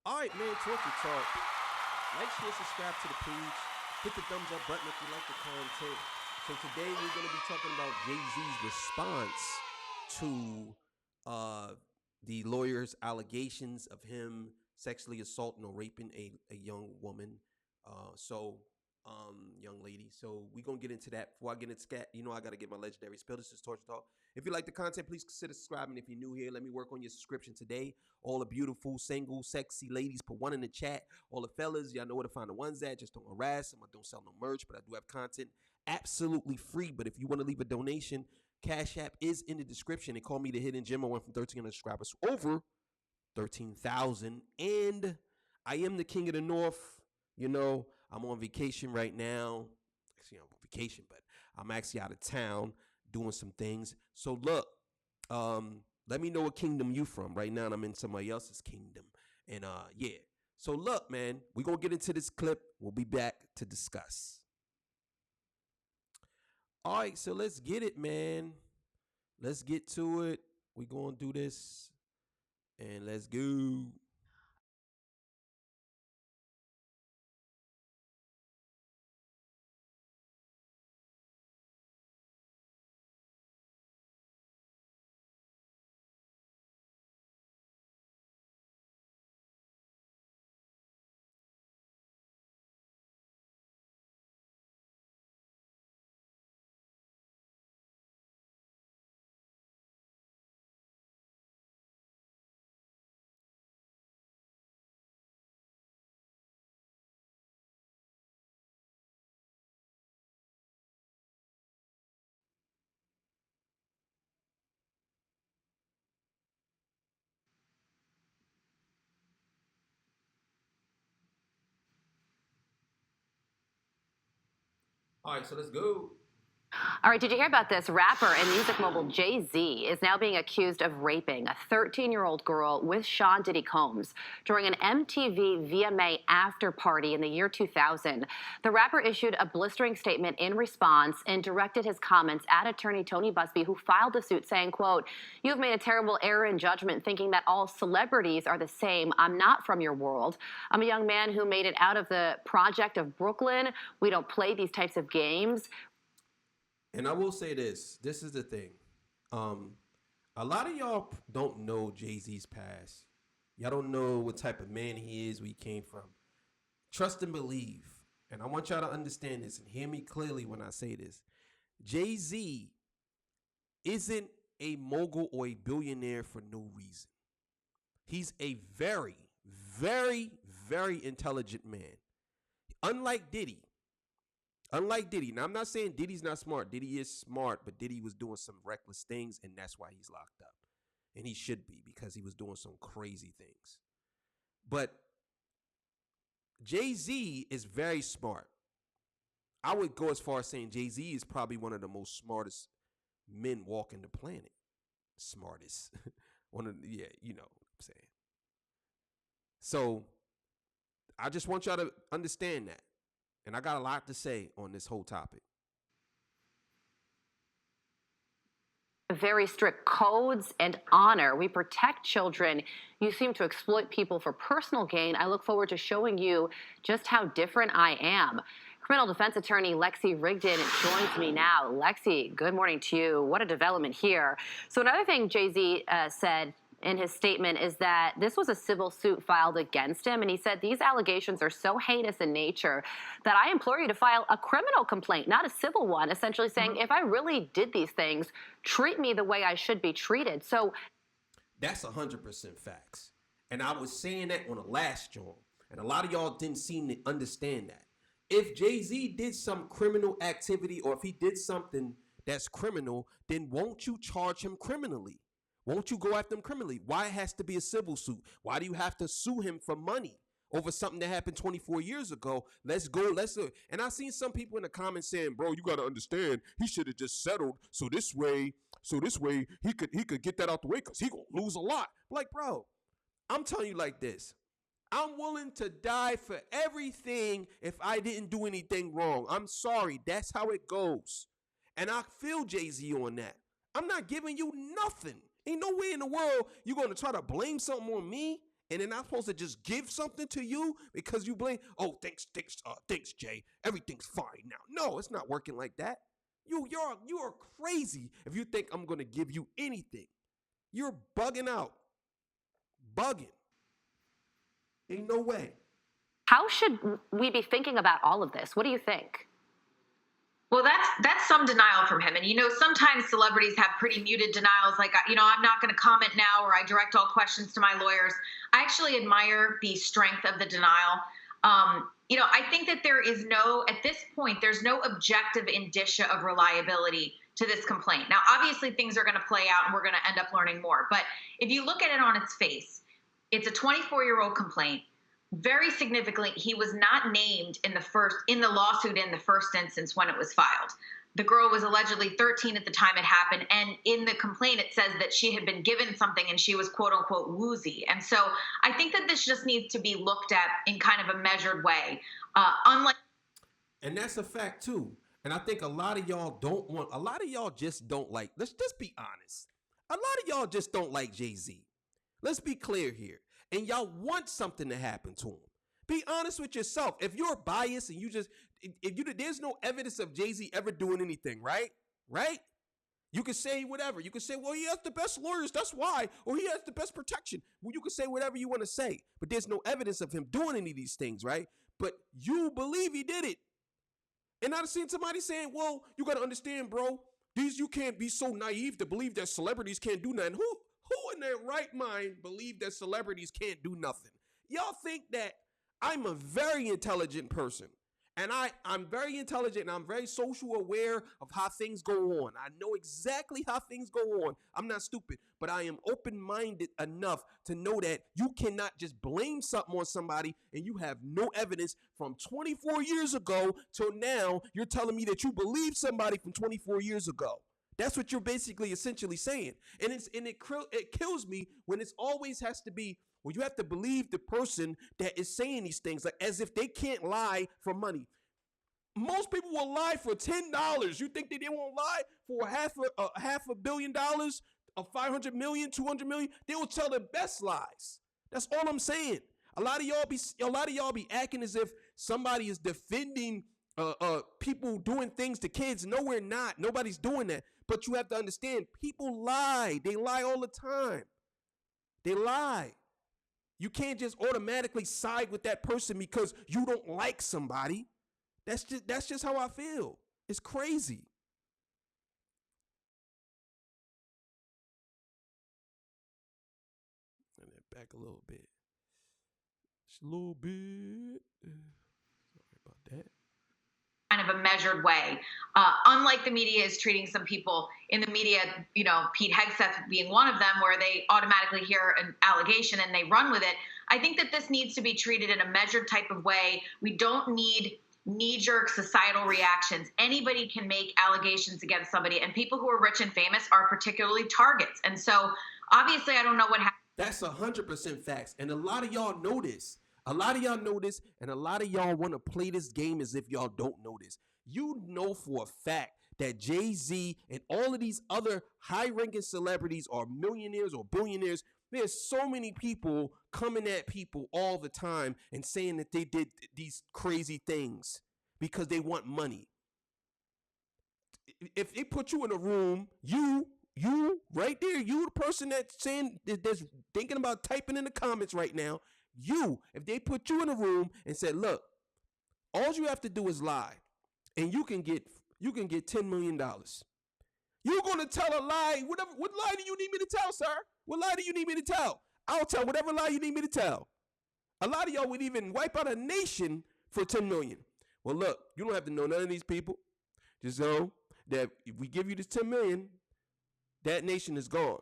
All right, man, talk your talk. Like, share, subscribe to the page. Hit the thumbs up button if you like the content. So today we're going to be talking about Jay-Z's response to the lawyer's allegations of him sexually assaulting or raping a young woman. Young lady. So we're going to get into that. Before I get into scat, I got to get my legendary spill. This is Torture Talk. If you like the content, please consider subscribing. If you're new here, let me work on your subscription today. All the beautiful, single, sexy ladies, put one in the chat. All the fellas, y'all know where to find the ones at. Just don't harass them. I don't sell no merch, but I do have content absolutely free. But if you want to leave a donation, Cash App is in the description. They call me the Hidden Gem. I went from 1,300 subscribers to over 13,000. And I am the king of the North. I'm on vacation right now. Actually, I'm on vacation, but I'm actually out of town doing some things. So look, let me know what kingdom you from. Right now, I'm in somebody else's kingdom. And yeah. So look, man, we're going to get into this clip. We'll be back to discuss. All right, so let's get it, man. Let's get to it. We're going to do this. And let's go. All right, so let's go. All right, did you hear about this? Rapper and music mogul Jay-Z is now being accused of raping a 13-year-old girl with Sean Diddy Combs during an MTV VMA after party in the year 2000. The rapper issued a blistering statement in response and directed his comments at attorney Tony Busby, who filed the suit, saying, quote, "You have made a terrible error in judgment thinking that all celebrities are the same. I'm not from your world. I'm a young man who made it out of the project of Brooklyn. We don't play these types of games." And I will say this. This is the thing. A lot of y'all don't know Jay-Z's past. Y'all don't know what type of man he is, where he came from. Trust and believe. And I want y'all to understand this and hear me clearly when I say this. Jay-Z isn't a mogul or a billionaire for no reason. He's a very, very, very intelligent man. Unlike Diddy. Now I'm not saying Diddy's not smart. Diddy is smart, but Diddy was doing some reckless things, and that's why he's locked up. And he should be, because he was doing some crazy things. But Jay-Z is very smart. I would go as far as saying Jay-Z is probably one of the most smartest men walking the planet. Smartest. You know what I'm saying. So I just want y'all to understand that. And I got a lot to say on this whole topic. Very strict codes and honor. We protect children. You seem to exploit people for personal gain. I look forward to showing you just how different I am. Criminal defense attorney Lexi Rigdon joins me now. Lexi, good morning to you. What a development here. So another thing Jay-Z said in his statement is that this was a civil suit filed against him. And he said, these allegations are so heinous in nature that I implore you to file a criminal complaint, not a civil one, essentially saying, if I really did these things, treat me the way I should be treated. So that's 100% facts. And I was saying that on the last joint. And a lot of y'all didn't seem to understand that. If Jay-Z did some criminal activity, or if he did something that's criminal, then won't you charge him criminally? Won't you go after him criminally? Why it has to be a civil suit? Why do you have to sue him for money over something that happened 24 years ago? Let's go. And I seen some people in the comments saying, bro, you got to understand, he should have just settled. So this way he could get that out the way, because he gonna lose a lot. Like, bro, I'm telling you like this. I'm willing to die for everything if I didn't do anything wrong. I'm sorry. That's how it goes. And I feel Jay-Z on that. I'm not giving you nothing. Ain't no way in the world you're going to try to blame something on me and they're not supposed to just give something to you because you blame. Oh, thanks, Jay. Everything's fine now. No, it's not working like that. You are crazy if you think I'm gonna give you anything. You're bugging out. Bugging. Ain't no way. How should we be thinking about all of this? What do you think? Well, that's some denial from him. And, sometimes celebrities have pretty muted denials, like, I'm not going to comment now, or I direct all questions to my lawyers. I actually admire the strength of the denial. I think that at this point, there's no objective indicia of reliability to this complaint. Now, obviously, things are going to play out and we're going to end up learning more. But if you look at it on its face, it's a 24-year-old complaint. Very significantly, he was not named in the lawsuit in the first instance when it was filed. The girl was allegedly 13 at the time it happened, and in the complaint it says that she had been given something and she was quote unquote woozy. And so I think that this just needs to be looked at in kind of a measured way. And that's a fact too. And I think a lot of y'all just don't like, let's just be honest. A lot of y'all just don't like Jay-Z. Let's be clear here. And y'all want something to happen to him. Be honest with yourself. If you're biased and there's no evidence of Jay-Z ever doing anything, right? Right? You can say whatever. You can say, well, he has the best lawyers, that's why. Or he has the best protection. Well, you can say whatever you want to say. But there's no evidence of him doing any of these things, right? But you believe he did it. And I've seen somebody saying, well, you got to understand, bro, you can't be so naive to believe that celebrities can't do nothing. Who in their right mind believe that celebrities can't do nothing? Y'all think that I'm a very intelligent person. And I'm very intelligent and I'm very social aware of how things go on. I know exactly how things go on. I'm not stupid, but I am open-minded enough to know that you cannot just blame something on somebody and you have no evidence from 24 years ago till now. You're telling me that you believe somebody from 24 years ago. That's what you're basically essentially saying. And it kills me when it's always has to be, well, you have to believe the person that is saying these things, like as if they can't lie for money. Most people will lie for $10. You think that they won't lie for half a billion dollars, of 500 million, 200 million? They will tell the best lies. That's all I'm saying. A lot of y'all be acting as if somebody is defending people doing things to kids. No, we're not. Nobody's doing that. But you have to understand, people lie. They lie all the time. They lie. You can't just automatically side with that person because you don't like somebody. That's just how I feel. It's crazy. And then back a little bit. Just a little bit. Sorry about that. Kind of a measured way. Unlike the media is treating some people in the media, Pete Hegseth being one of them, where they automatically hear an allegation and they run with it. I think that this needs to be treated in a measured type of way. We don't need knee-jerk societal reactions. Anybody can make allegations against somebody, and people who are rich and famous are particularly targets. And so, obviously, I don't know what happened. That's 100% facts, and a lot of y'all know this. A lot of y'all know this, and a lot of y'all want to play this game as if y'all don't know this. You know for a fact that Jay-Z and all of these other high-ranking celebrities are millionaires or billionaires. There's so many people coming at people all the time and saying that they did these crazy things because they want money. If they put you in a room, you right there, you the person that's saying, that's thinking about typing in the comments right now, if they put you in a room and said, look, all you have to do is lie and you can get $10 million. You're going to tell a lie. What lie do you need me to tell, sir? What lie do you need me to tell? I'll tell whatever lie you need me to tell. A lot of y'all would even wipe out a nation for $10 million. Well, look, you don't have to know none of these people. Just know that if we give you this $10 million, that nation is gone.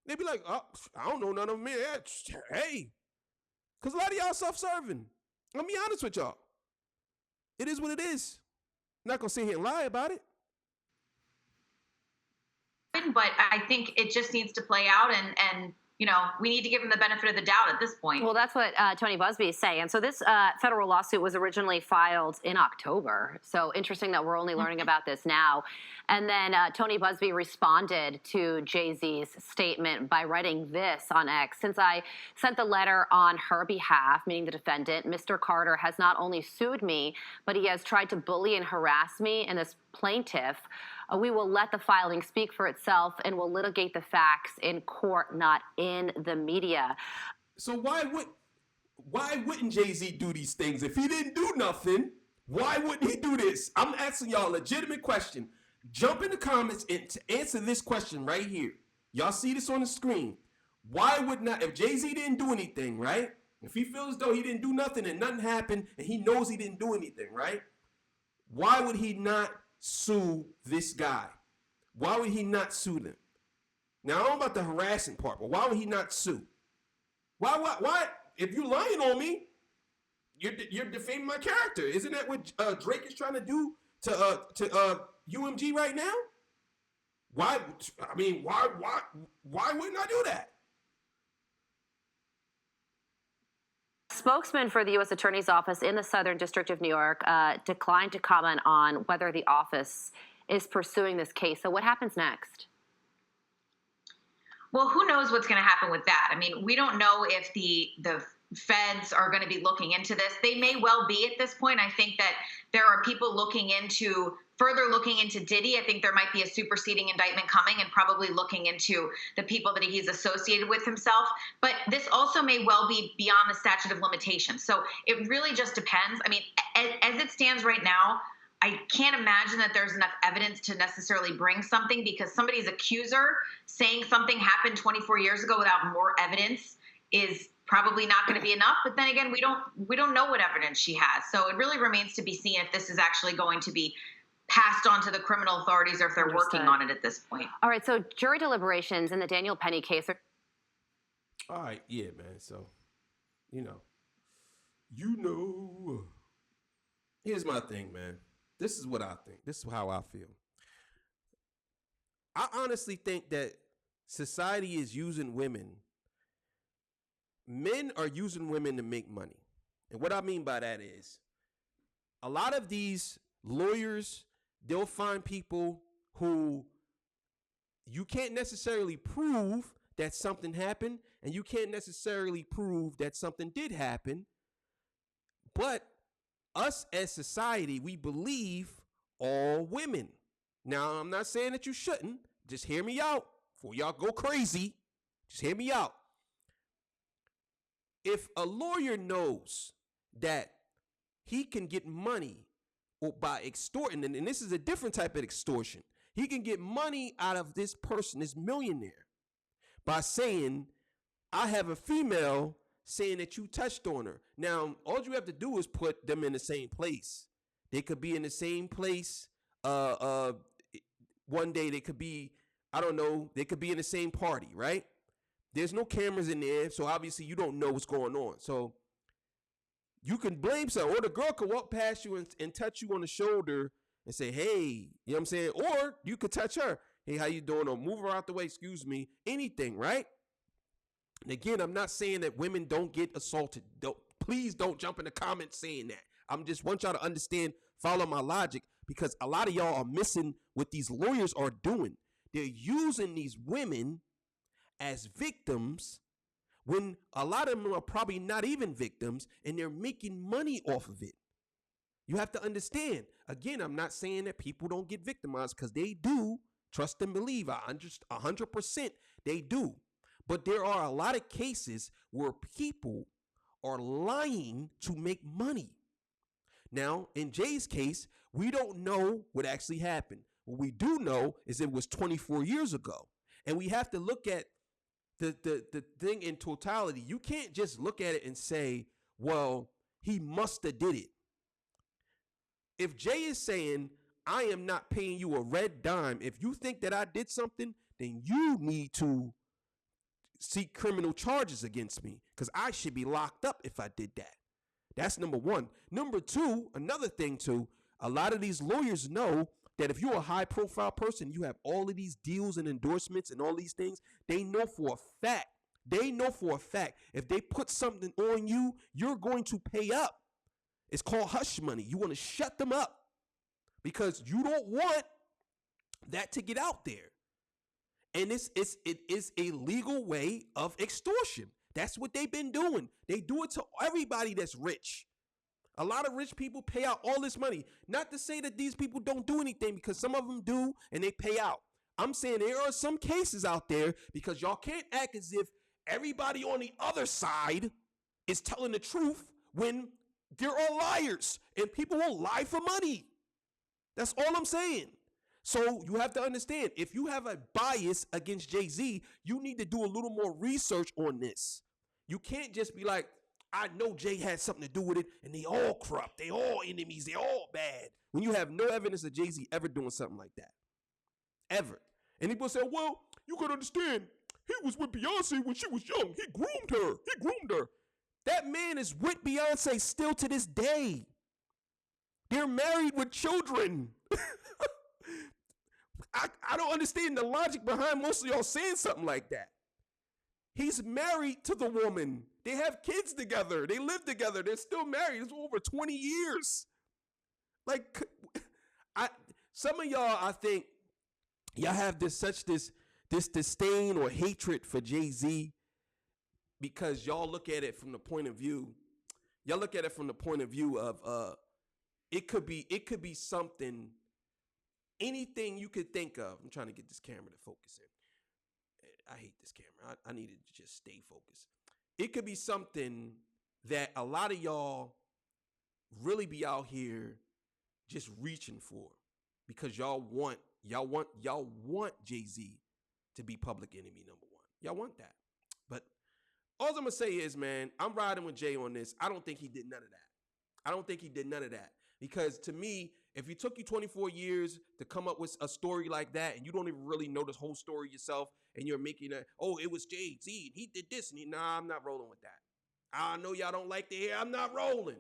They'd be like, oh, I don't know none of them. Hey, because a lot of y'all self-serving. I'll be honest with y'all. It is what it is. I'm not going to sit here and lie about it. But I think it just needs to play out and we need to give him the benefit of the doubt at this point. Well, that's what Tony Busby is saying. And so this federal lawsuit was originally filed in October. So interesting that we're only learning about this now. And then Tony Busby responded to Jay-Z's statement by writing this on X. Since I sent the letter on her behalf, meaning the defendant, Mr. Carter has not only sued me, but he has tried to bully and harass me and this plaintiff. We will let the filing speak for itself and will litigate the facts in court, not in the media. So why wouldn't Jay-Z do these things? If he didn't do nothing, why wouldn't he do this? I'm asking y'all a legitimate question. Jump in the comments and to answer this question right here. Y'all see this on the screen. Why would not, if Jay-Z didn't do anything, right? If he feels as though he didn't do nothing and nothing happened and he knows he didn't do anything, right? Why would he not sue this guy? Why would he not sue them? Now, I don't know about the harassing part, but why would he not sue? Why? If you're lying on me, you're defaming my character. Isn't that what Drake is trying to do to UMG right now? Why? I mean, why wouldn't I do that? Spokesman for the U.S. Attorney's Office in the Southern District of New York declined to comment on whether the office is pursuing this case. So what happens next? Well, who knows what's going to happen with that? I mean, we don't know if the feds are going to be looking into this. They may well be at this point. I think that there are people further looking into Diddy. I think there might be a superseding indictment coming and probably looking into the people that he's associated with himself. But this also may well be beyond the statute of limitations. So it really just depends. I mean, as it stands right now, I can't imagine that there's enough evidence to necessarily bring something, because somebody's accuser saying something happened 24 years ago without more evidence is probably not going to be enough. But then again, we don't know what evidence she has. So it really remains to be seen if this is actually going to be passed on to the criminal authorities or if they're working on it at this point. All right, so jury deliberations in the Daniel Penny case are... All right, yeah, man. So, here's my thing, man. This is what I think. This is how I feel. I honestly think that society is using women. Men are using women to make money. And what I mean by that is a lot of these lawyers, they'll find people who you can't necessarily prove that something happened, and you can't necessarily prove that something did happen. But us as society, we believe all women. Now, I'm not saying that you shouldn't. Just hear me out before y'all go crazy. Just hear me out. If a lawyer knows that he can get money or by extorting, and this is a different type of extortion, he can get money out of this person, this millionaire, by saying, I have a female saying that you touched on her. Now, all you have to do is put them in the same place. They could be in the same place. One day they could be, I don't know, they could be in the same party, right? There's no cameras in there, so obviously you don't know what's going on. So you can blame someone, or the girl could walk past you and touch you on the shoulder and say, hey, you know what I'm saying? Or you could touch her. Hey, how you doing? Or move her out the way, excuse me. Anything, right? And again, I'm not saying that women don't get assaulted. Please don't jump in the comments saying that. I'm just want y'all to understand, follow my logic, because a lot of y'all are missing what these lawyers are doing. They're using these women as victims when a lot of them are probably not even victims, and they're making money off of it. You have to understand. Again, I'm not saying that people don't get victimized, because they do. Trust and believe. 100% they do. But there are a lot of cases where people are lying to make money. Now, in Jay's case, we don't know what actually happened. What we do know is it was 24 years ago. And we have to look at the thing in totality. You can't just look at it and say, well, he must have did it. If Jay is saying, I am not paying you a red dime, if you think that I did something, then you need to seek criminal charges against me, because I should be locked up if I did that. That's number one. Number two, another thing too, a lot of these lawyers know that if you're a high profile person, you have all of these deals and endorsements and all these things, they know for a fact They know for a fact if they put something on you, you're going to pay up. It's called hush money. You want to shut them up because you don't want that to get out there. And it is a legal way of extortion. That's what they've been doing. They do it to everybody that's rich. A lot of rich people pay out all this money. Not to say that these people don't do anything, because some of them do and they pay out. I'm saying there are some cases out there, because y'all can't act as if everybody on the other side is telling the truth when there are liars, and people will lie for money. That's all I'm saying. So you have to understand, if you have a bias against Jay-Z, you need to do a little more research on this. You can't just be like, I know Jay had something to do with it, and they all corrupt, they all enemies, they all bad, when you have no evidence of Jay-Z ever doing something like that. Ever. And people say, well, you gotta understand, he was with Beyonce when she was young. He groomed her. That man is with Beyonce still to this day. They're married with children. I don't understand the logic behind most of y'all saying something like that. He's married to the woman. They have kids together. They live together. They're still married. It's over 20 years. Like, some of y'all, I think, y'all have this disdain or hatred for Jay-Z because y'all look at it from the point of view. Y'all look at it from the point of view of it could be something. Anything you could think of. I'm trying to get this camera to focus in. I hate this camera. I need it to just stay focused. It could be something that a lot of y'all really be out here just reaching for, because y'all want Jay-Z to be public enemy number one. Y'all want that. But all I'm gonna say is, man, I'm riding with Jay on this. I don't think he did none of that. Because to me, if it took you 24 years to come up with a story like that, and you don't even really know this whole story yourself, and you're making it was Jay-Z, he did this, and nah, I'm not rolling with that. I know y'all don't like to hear, I'm not rolling.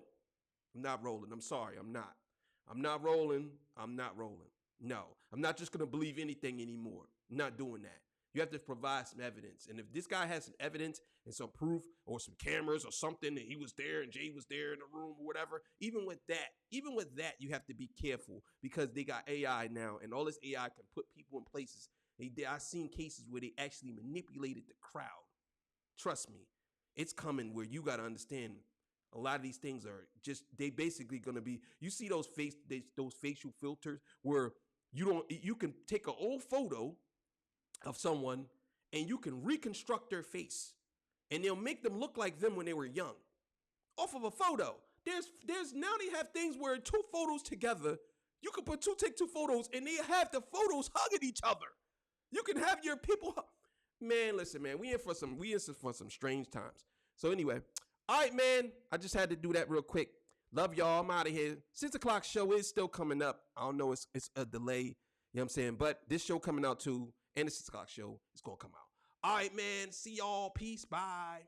I'm sorry, I'm not rolling. No, I'm not just going to believe anything anymore. I'm not doing that. You have to provide some evidence. And if this guy has some evidence and some proof or some cameras or something that he was there and Jay was there in the room or whatever, even with that, you have to be careful, because they got AI now, and all this AI can put people in places. I've seen cases where they actually manipulated the crowd. Trust me, it's coming where you got to understand a lot of these things are just, they basically going to be, you see those facial filters where you can take an old photo of someone and you can reconstruct their face, and they'll make them look like them when they were young off of a photo. There's now they have things where two photos together, you can take two photos and they have the photos hugging each other. You can have your people, man, listen, man, we in for some strange times. So anyway, all right, man, I just had to do that real quick. Love y'all. I'm out of here. 6 o'clock show is still coming up. I don't know, it's a delay. You know what I'm saying? But this show coming out too, and the 6 o'clock show is going to come out. All right, man. See y'all. Peace. Bye.